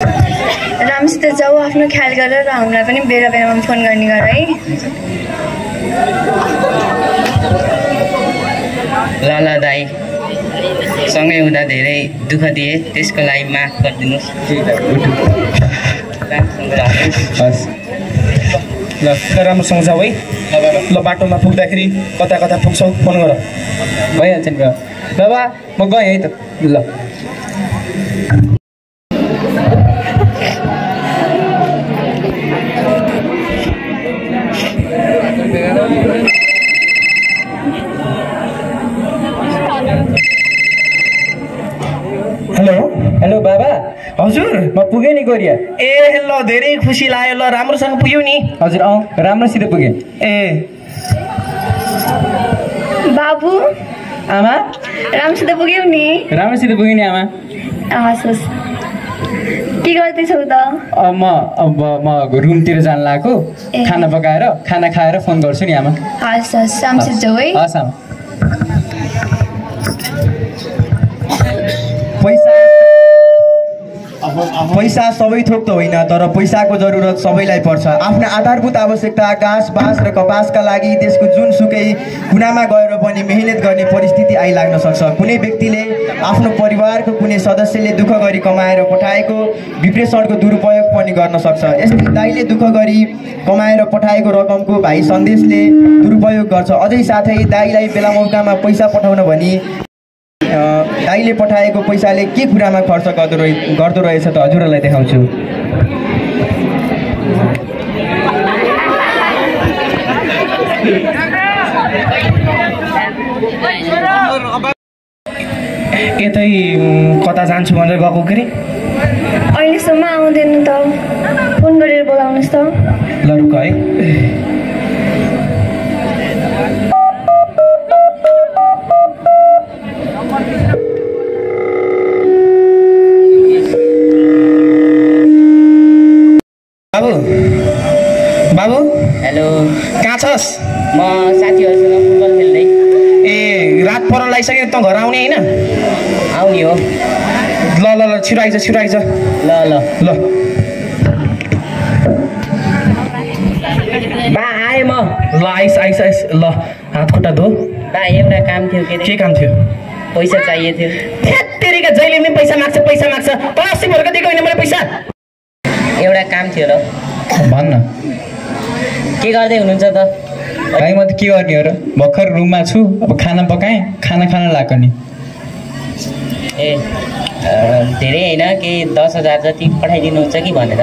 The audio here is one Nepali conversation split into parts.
राम्रोसित जाऊ, आफ्नो ख्याल गरेर र हामीलाई पनि बेला बेलामा फोन गर्ने गर है। लाला दाई सँगै हुँदा धेरै दुःख दिए, त्यसको लागि माफ गरिदिनुहोस्। ल राम्रोसँग जाऊ है। ल बाटोमा पुग्दाखेरि कता कता पुग्छौ फोन गर। भइहाल्छ नि बाबा, म गएँ है त। ल हेलो हेलो बाबा, हजुर म पुगेँ नि कोरिया। ए ल धेरै खुसी लाग्यो। ल राम्रोसँग पुग्यौ नि? हजुर राम्रोसित पुगेँ। ए बाबु आमा, राम्रोसित पुग्यौ नि? राम्रोसित पुगेँ नि आमा। हस् हस्। के गर्दैछौ त? म रुमतिर जान लागेको, खाना पकाएर खाना खाएर फोन गर्छु नि आमा। हस् हस्, राम्रोसित जाऊ है। हस् आमा। पैसा सबै थोक त होइन, तर पैसाको जरुरत सबैलाई पर्छ। आफ्ना आधारभूत आवश्यकता घाँस बाँस र कपासका लागि देशको जुनसुकै कुनामा गएर पनि मेहनत गर्ने परिस्थिति आइलाग्न सक्छ। कुनै व्यक्तिले आफ्नो परिवारको कुनै सदस्यले दुःख गरी कमाएर पठाएको विप्रेषणको दुरुपयोग पनि गर्न सक्छ। यस्तै दाइले दुःख गरी कमाएर पठाएको रकमको भाइ सन्देशले दुरुपयोग गर्छ। अझै साथै दाइलाई बेला मौकामा पैसा पठाउन भनी दाइले पठाएको पैसाले के कुरामा खर्च गर्दो रहेछ त हजुरहरूलाई देखाउँछु। यतै कता जान्छु भनेर गएको के अरे? अहिलेसम्म आउँदैन त, फोन गरेर बोलाउनुहोस् त। ल रुक है। बाबु बाबु हेलो, कहाँ छस्? म साथीहरूसँग फुटबल खेल्दै। ए रात पर लागिसक्यो, त घर आउने होइन? आउने हो। ल ल ल छिटो आइज छिटो आइज। ल ल ल बा आएँ म। ल आइस आइस आइस। ल हात खुट्टा धो। बा एउटा काम थियो। के काम थियो? पैसा चाहिएको थियो। तेरिका जहिले पनि पैसा माग्छ पैसा माग्छ। तँ अस्ति भर्खर दिएको होइन मलाई पैसा? एउटा काम थियो र। भन्न के गर्दै हुनुहुन्छ त? भाइ म त के गर्ने हो र, भर्खर रुममा छु। अब खाना पकाएँ, खाना खान लाग्यो नि। ए धेरै होइन, के 10,000 जति पठाइदिनुहुन्छ कि भनेर।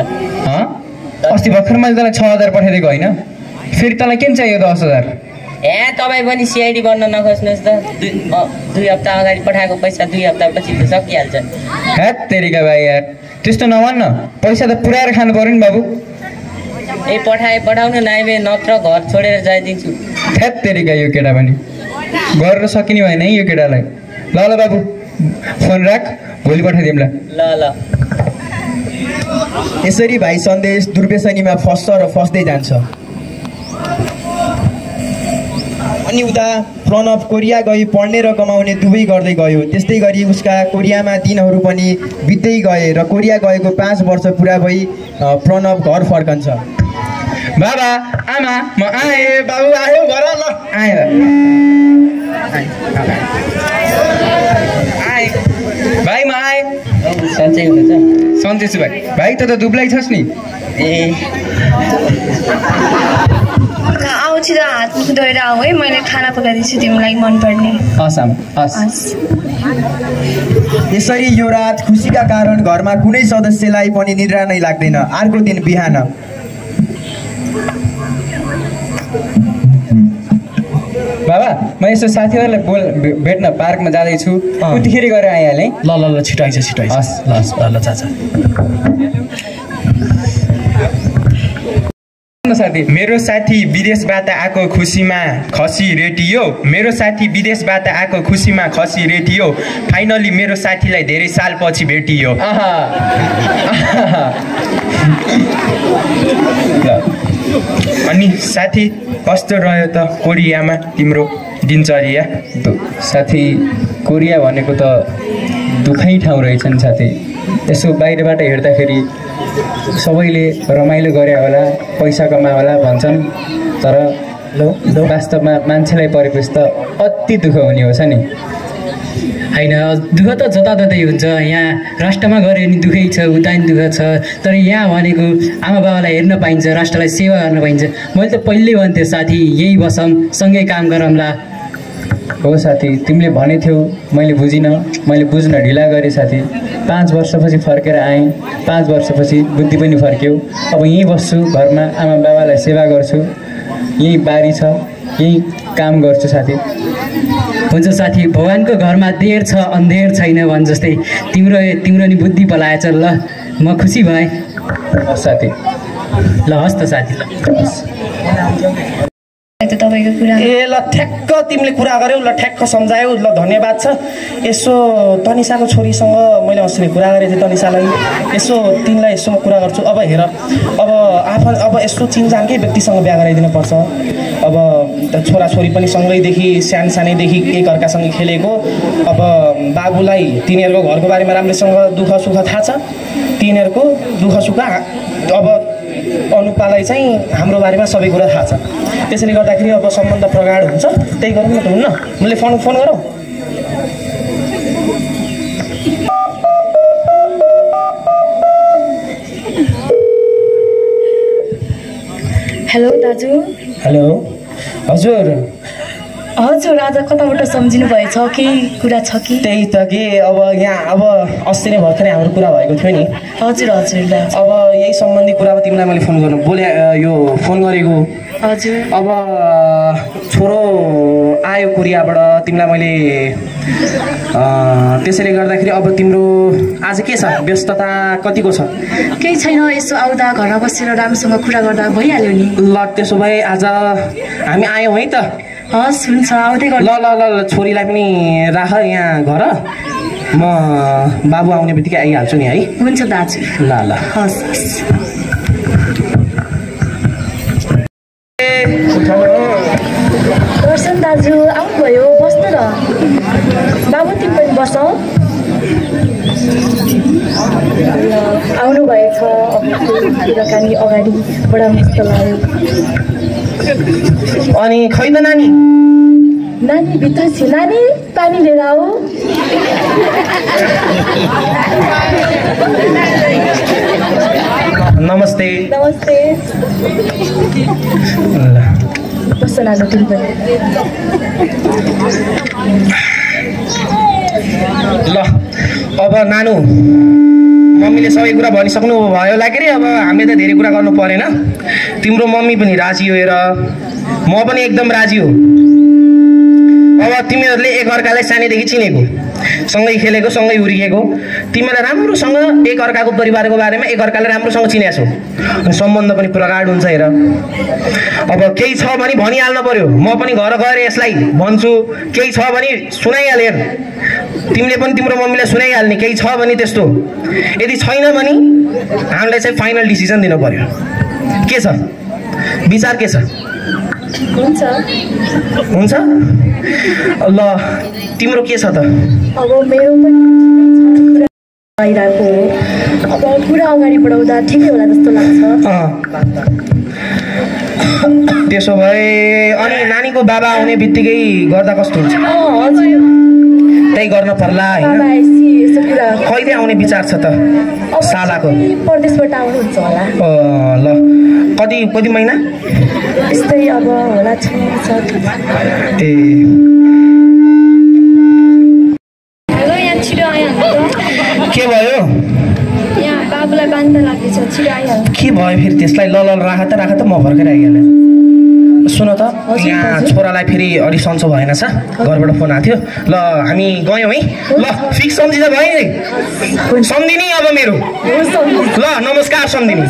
अस्ति भर्खर मैले तँलाई 6,000 पठाइदिएको होइन, फेरि तँलाई किन चाहियो 10,000? ए तपाईँ पनि सिआइडी बन्न नखोज्नुहोस् त। दुई हप्ता अगाडि पठाएको पैसा 2 हप्तापछि त सकिहाल्छ नि। हेत तेरिका भाइ यार, त्यस्तो नभन्न। पैसा त पुऱ्याएर खानु पऱ्यो नि बाबु। ए पठाउनु नाइबे, नत्र घर छोडेर जाइदिन्छु। हेत तेरिका यो केटा पनि गरेर सकिने भएन है यो केटालाई। ल ल बाबु फोन राख, भोलि पठाइदिउँला। ल ल। यसरी भाइ सन्देश दुर्व्यसनीमा फस्छ र फस्दै जान्छ। अनि उता प्रणव कोरिया गई पढ्ने र कमाउने दुवै गर्दै गयो। त्यस्तै गरी उसका कोरियामा दिनहरू पनि बित्दै गए र कोरिया गएको 5 वर्ष पुरा भई प्रणव घर फर्कन्छ। बाबा आमा म आएँ। बाबु आयो घर? ल आएँ भाइ, म आएँ। सन्चै हुनुहुन्छ? सन्चै छु भाइ। भाइ त दुब्लै छस् नि? ए आऊ छिटो, हात मुख धोएर आऊ है। मैले खाना पकाइदिन्छु तिमीलाई मनपर्ने। हस् आमा हस्। यसरी यो रात खुसीका कारण घरमा कुनै सदस्यलाई पनि निद्रा नै लाग्दैन। अर्को दिन बिहान बाबा म यसो साथीहरूलाई भेट्न पार्कमा जाँदैछु, उतिखेर गरेर आइहालेँ। ल ल ल छिटो आइज छिटो आइज। हस् ल ल जा। साथी, मेरो साथी विदेशबाट आएको खुसीमा खसी रेटियो। मेरो साथी विदेशबाट आएको खुसीमा खसी रेटियो। फाइनली मेरो साथीलाई धेरै सालपछि भेटियो। अनि साथी कस्तो रह्यो त कोरियामा तिम्रो दिनचर्या? साथी कोरिया भनेको त दुःखै ठाउँ रहेछ नि साथी। यसो बाहिरबाट हेर्दाखेरि सबैले रमाइलो गरे होला, पैसा कमा होला भन्छन्, तर वास्तवमा मान्छेलाई परेपछि त अति दुःख हुने हो नि। होइन, दुःख त जताततै हुन्छ। यहाँ राष्ट्रमा गऱ्यो नि दुःखै छ, उता नि दुःख छ, तर यहाँ भनेको आमा बाबालाई हेर्न पाइन्छ, राष्ट्रलाई सेवा गर्न पाइन्छ। मैले त पहिल्यै भन्थेँ साथी यहीँ बसौँ, सँगै काम गरौँला। हो साथी, तिमीले भनेथ्यौ, मैले बुझिनँ, मैले बुझ्न ढिला गरेँ साथी। 5 वर्षपछि फर्केर आएँ, 5 वर्षपछि बुद्धि पनि फर्क्यो। अब यहीँ बस्छु, घरमा आमा बाबालाई सेवा गर्छु, यहीँ बारी छ, यहीँ काम गर्छु साथी। हुन्छ साथी, भगवान्को घरमा देर छ अन्धेर छैन भन् जस्तै तिम्रो नि बुद्धि पलाएछ। ल म खुसी भएँ साथी। ल हस् त साथी। तपाईँको कुरा ए ल ठ्याक्क तिमीले कुरा गर्यौ, ल ठ्याक्क सम्झायौ, ल धन्यवाद छ। यसो तनिषाको छोरीसँग मैले अस्ति कुरा गरेको थिएँ, तनिषालाई यसो तिमीलाई यसो म कुरा गर्छु। अब हेर, अब यस्तो चिनजानकै व्यक्तिसँग बिहा गराइदिनु पर्छ। अब छोराछोरी पनि सँगैदेखि सानैदेखि एकअर्कासँग खेलेको। अब बाबुलाई तिनीहरूको घरको बारेमा राम्रैसँग दुःख सुख थाहा छ, तिनीहरूको दुःख सुख अब अनुपालाई चाहिँ हाम्रो बारेमा सबै कुरा थाहा छ। त्यसैले गर्दाखेरि अब सम्बन्ध प्रगाढ हुन्छ, त्यही गरौँ न त, हुन्न? मैले फोन गरौँ। हेलो दाजु। हेलो हजुर। हजुर, आज कताबाट सम्झिनु भएछ, केही कुरा छ कि? त्यही त के, अब यहाँ अब अस्ति नै भर्खरै हाम्रो कुरा भएको थियो नि। हजुर हजुर दाजु। अब यही सम्बन्धी कुरामा तिमीलाई मैले फोन फोन गरेको। हजुर। अब छोरो आयो कोरियाबाट, तिमीलाई मैले त्यसैले गर्दाखेरि अब तिम्रो आज के छ, व्यस्तता कतिको छ? केही छैन, यसो आउँदा घरमा बसेर राम्रोसँग कुरा गर्दा भइहाल्यो नि। ल त्यसो भए आज हामी आयौँ है त। हस् हुन्छ, आउँदै गर्नु। ल छोरीलाई पनि राख यहाँ घर, म बाबु आउने बित्तिकै आइहाल्छु नि है। हुन्छ दाजु। ल ल हस्। दर्शन दाजु आउनुभयो, बस्नु न। बाबु तिमी पनि बस। आउनुभएछ, कुराकानी अगाडि बढाउनु जस्तो लाग्यो। अनि खै त नानी? नानी भित्र छ। नानी पानी लिएर आऊ। नमस्ते। नमस्ते। बस नानु तिमी पनि। ल अब नानु, मम्मीले सबै कुरा भनिसक्नु भयो होला के अरे। अब हामीले त धेरै कुरा गर्नु परेन, तिम्रो मम्मी पनि राजी हो हेर, म पनि एकदम राजी हो। अब तिमीहरूले एकअर्कालाई सानैदेखि चिनेको, सँगै खेलेको, सँगै हुर्किएको, तिमीलाई राम्रोसँग एकअर्काको परिवारको बारेमा एकअर्कालाई राम्रोसँग चिनेको छौ, अनि सम्बन्ध पनि प्रगाढ हुन्छ हेर। अब केही छ भने भनिहाल्नु पर्यो, म पनि घर गएर यसलाई भन्छु, केही छ भने सुनाइहाल हेर, तिमीले पनि तिम्रो मम्मीलाई सुनाइहाल्ने केही छ भने त्यस्तो। यदि छैन भने हामीलाई चाहिँ फाइनल डिसिजन दिनु पर्यो। के छ विचार, के छ? हुन्छ हुन्छ। ल तिम्रो के छ त? अब मेरो पनि आइरहेको हो, अब कुरा अगाडि बढाउँदा ठिकै होला जस्तो लाग्छ। त्यसो भए अनि नानीको बाबा आउने बित्तिकै गर्दा कस्तो हुन्छ? हजुर, त्यही गर्न पर्ला होइन? कहिले आउने विचार छ त सालाको? परदेशबाट आउनुहुन्छ होला। ल कति महिना? यस्तै अब होला 6 ए हेलो, यहाँ छिटो आइहाल्नु त। के भयो? यहाँ बाबुलाई बान्द लाग्दैछ, छिटो आइहाल्नु। के भयो फेरि त्यसलाई? ल राख त म भर्खर आइहालेँ। सुन त, यहाँ छोरालाई फेरि अलि सन्चो भएन छ, घरबाट फोन आएको थियो। ल हामी गयौँ है। ल फिक्स सम्झिँदा भयो नि? सम्झिने अब मेरो। ल नमस्कार सम्झिने।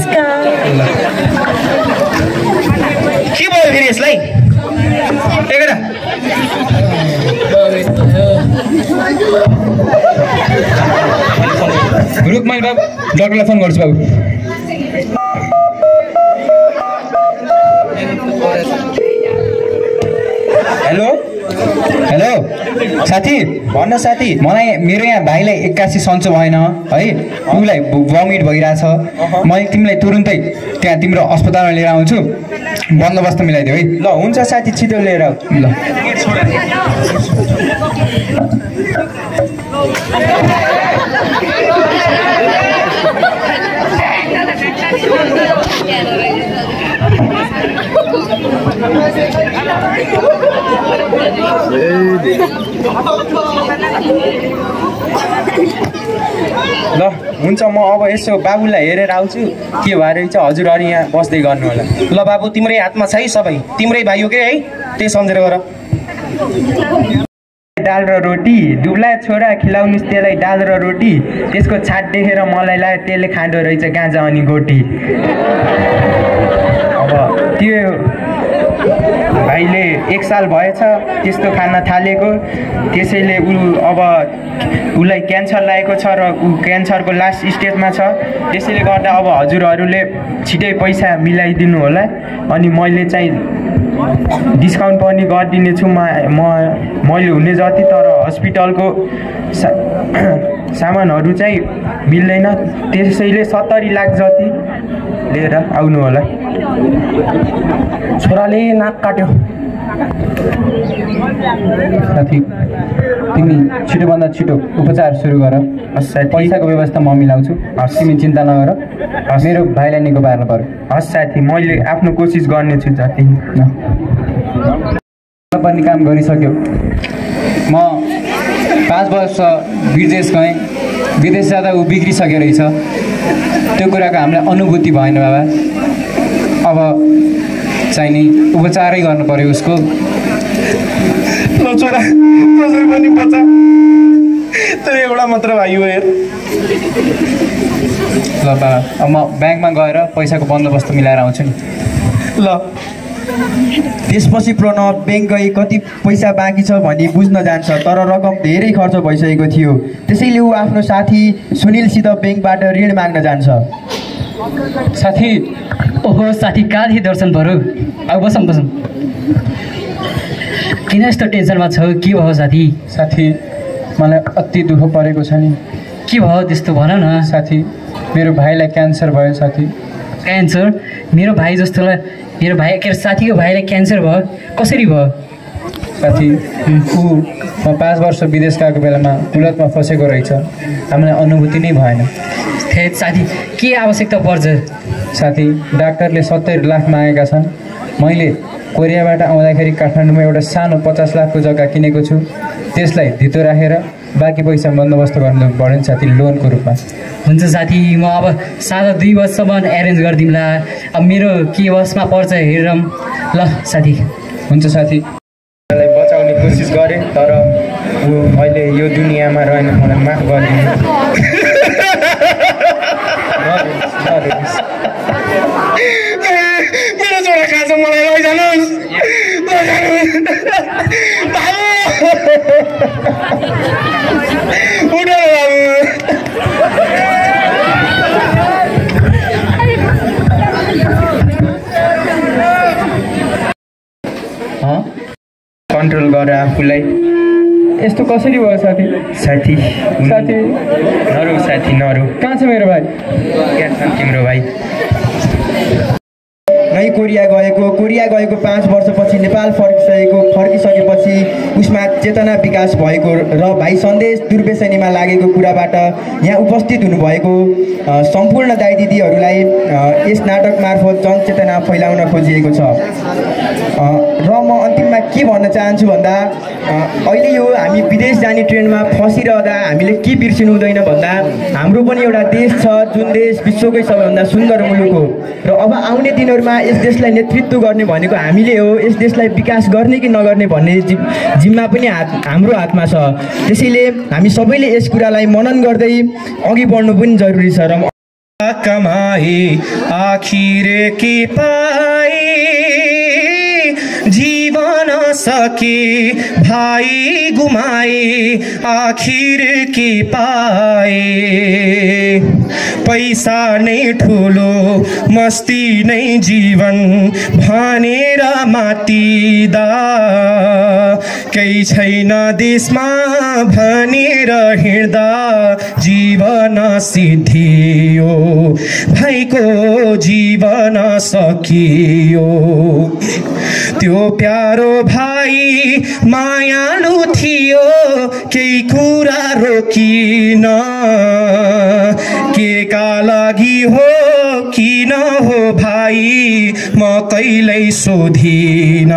के भयो फेरि यसलाई? रुक, मैले बाबु डक्टरलाई फोन गर्छु। बाबु हेलो हेलो साथी, भन्न साथी। मलाई मेरो यहाँ भाइलाई 81 सन्चो भएन है, उसलाई भमिट भइरहेछ। मैले तिमीलाई तुरुन्तै त्यहाँ तिम्रो अस्पतालमा लिएर आउँछु, बन्दोबस्त मिलाइदियो है। ल हुन्छ साथी, छिटो लिएर आऊ। ल ल हुन्छ, म अब यसो बाबुलाई हेरेर आउँछु के भएर चाहिँ हजुरहरू यहाँ बस्दै गर्नु होला। ल बाबु, तिम्रै हातमा छ है सबै, तिम्रै भाइ हो के है, त्यही सम्झेर गर। दाल र रोटी, दुब्ला छोरा खिलाउनुहोस् त्यसलाई दाल र रोटी। त्यसको छाट देखेर मलाई लाग्यो त्यसले खाँदो रहेछ गाँजा अनि गोटी। अब त्यो भाइले 1 साल भएछ त्यस्तो खान थालेको, त्यसैले अब उसलाई क्यान्सर लागेको छ र ऊ क्यान्सरको लास्ट स्टेजमा छ। त्यसैले गर्दा अब हजुरहरूले छिटै पैसा मिलाइदिनु होला, अनि मैले चाहिँ डिस्काउन्ट पनि गरिदिने छु मैले हुने जति। तर हस्पिटलको सामानहरू चाहिँ मिल्दैन, त्यसैले 70 लाख जति लिएर आउनु होला। छोराले नाक काट्यो। साथी, तिमी छिटोभन्दा छिटो उपचार सुरु गर। पैसाको व्यवस्था म मिलाउँछु, तिमी चिन्ता नगर। मेरो भाइलाई निको पार्नु पर्यो। हस् साथी, मैले आफ्नो कोसिस गर्नेछु जति। पर्ने काम गरिसक्यो। म 5 वर्ष विदेश गएँ, विदेश जाँदा ऊ बिग्रिसक्यो रहेछ। त्यो कुराको हामीलाई अनुभूति भएन बाबा। अब चाहिँ नि उपचारै गर्नु पर्यो उसको। ल छोरा, कसरी पनि बचा, तर एउटा मात्र भाइ हो हेर। ल बाबा, अब म ब्याङ्कमा गएर पैसाको बन्दोबस्त मिलाएर आउँछु नि। ल त्यसपछि प्रणव ब्याङ्क गई कति पैसा बाँकी छ भनी बुझ्न जान्छ, तर रकम धेरै खर्च भइसकेको थियो। त्यसैले ऊ आफ्नो साथी सुनिलसित ब्याङ्कबाट ऋण माग्न जान्छ। साथी, ओहो साथी, कहाँ थिए दर्शन बरु? अब बसौँ। किन यस्तो टेन्सनमा छौ? के भयो साथी? साथी, मलाई अति दुःख परेको छ नि। के भयो त्यस्तो भन न साथी। मेरो भाइलाई क्यान्सर भयो साथी। क्यान्सर? मेरो भाइ जस्तोलाई, मेरो भाइ के साथीको भाइलाई क्यान्सर भयो? कसरी भयो साथी? ऊ म 5 वर्ष विदेश गएको बेलामा कुलतमा फसेको रहेछ, हामीलाई अनुभूति नै भएन। साथी, के आवश्यकता पर्छ? साथी, डाक्टरले 70 लाख मागेका छन्। मैले कोरियाबाट आउँदाखेरि काठमाडौँमा एउटा सानो 50 लाखको जग्गा किनेको छु, त्यसलाई धितो राखेर बाँकी पैसा बन्दोबस्त गर्नु पर्यो साथी, लोनको रूपमा। हुन्छ साथी, म अब सादा 2 वर्षसम्म एरेन्ज गरिदिउँला। अब मेरो के बसमा पर्छ हेरौँ। ल साथी। हुन्छ साथी। मलाई बचाउने कोसिस गरेँ, तर ऊ अहिले यो दुनियाँमा रहेन, मलाई माफ गरिदिनु। मेरो छोरा खान्छ, मलाई लैजानुहोस्। कन्ट्रोल गर आफूलाई। यस्तो कसरी भयो साथी? साथी नरौ साथी नरौ। कहाँ छ मेरो भाइ? क्या छ तिम्रो भाइ? नै कोरिया गएको 5 वर्षपछि नेपाल फर्किसकेपछि उसमा चेतना विकास भएको र भाइ सन्देश दुर्व्यसनीमा लागेको कुराबाट यहाँ उपस्थित हुनुभएको सम्पूर्ण दाइ दिदीहरूलाई यस नाटक मार्फत जनचेतना फैलाउन खोजिएको छ। र म अन्तिममा के भन्न चाहन्छु भन्दा, अहिले यो हामी विदेश जाने ट्रेनमा फसिरहँदा हामीले के बिर्सिनु हुँदैन भन्दा, हाम्रो पनि एउटा देश छ जुन देश विश्वकै सबैभन्दा सुन्दर मुलुक हो, र अब आउने दिनहरूमा यस देशलाई नेतृत्व गर्ने भनेको हामीले हो। यस देशलाई विकास गर्ने कि नगर्ने भन्ने जिम्मा पनि हाम्रो हातमा छ। त्यसैले हामी सबैले यस कुरालाई मनन गर्दै अघि बढ्नु पनि जरुरी छ। र कमाई आखिर के पाई जीवन सके भाइ गुमाए आखिर के पाए पैसा नै ठुलो मस्ती नै जीवन भनेर मातिदा केही छैन देशमा भनेर हिँड्दा जीवन सिद्धियो भाइको जीवन सकियो त्यो प्यारो भाइ मायालु थियो केही कुरा रोकिन के का लागि हो किन हो भाइ म कहिल्यै सोधिन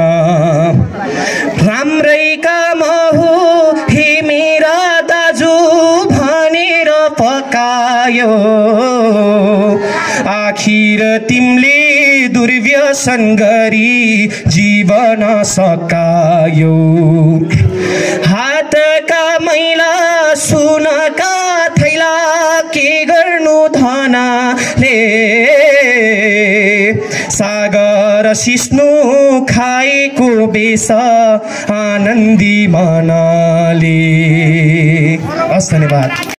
राम्रै काम हो हे मेरा दाजु भनेर पकायो आखिर तिमीले दुर्व्यसन गरी जीवन सकायो हातका मैला सुनका थैला के गर्नु धनले सागर सिस्नु खाएको बेस आनन्दी मनले। हस्, धन्यवाद।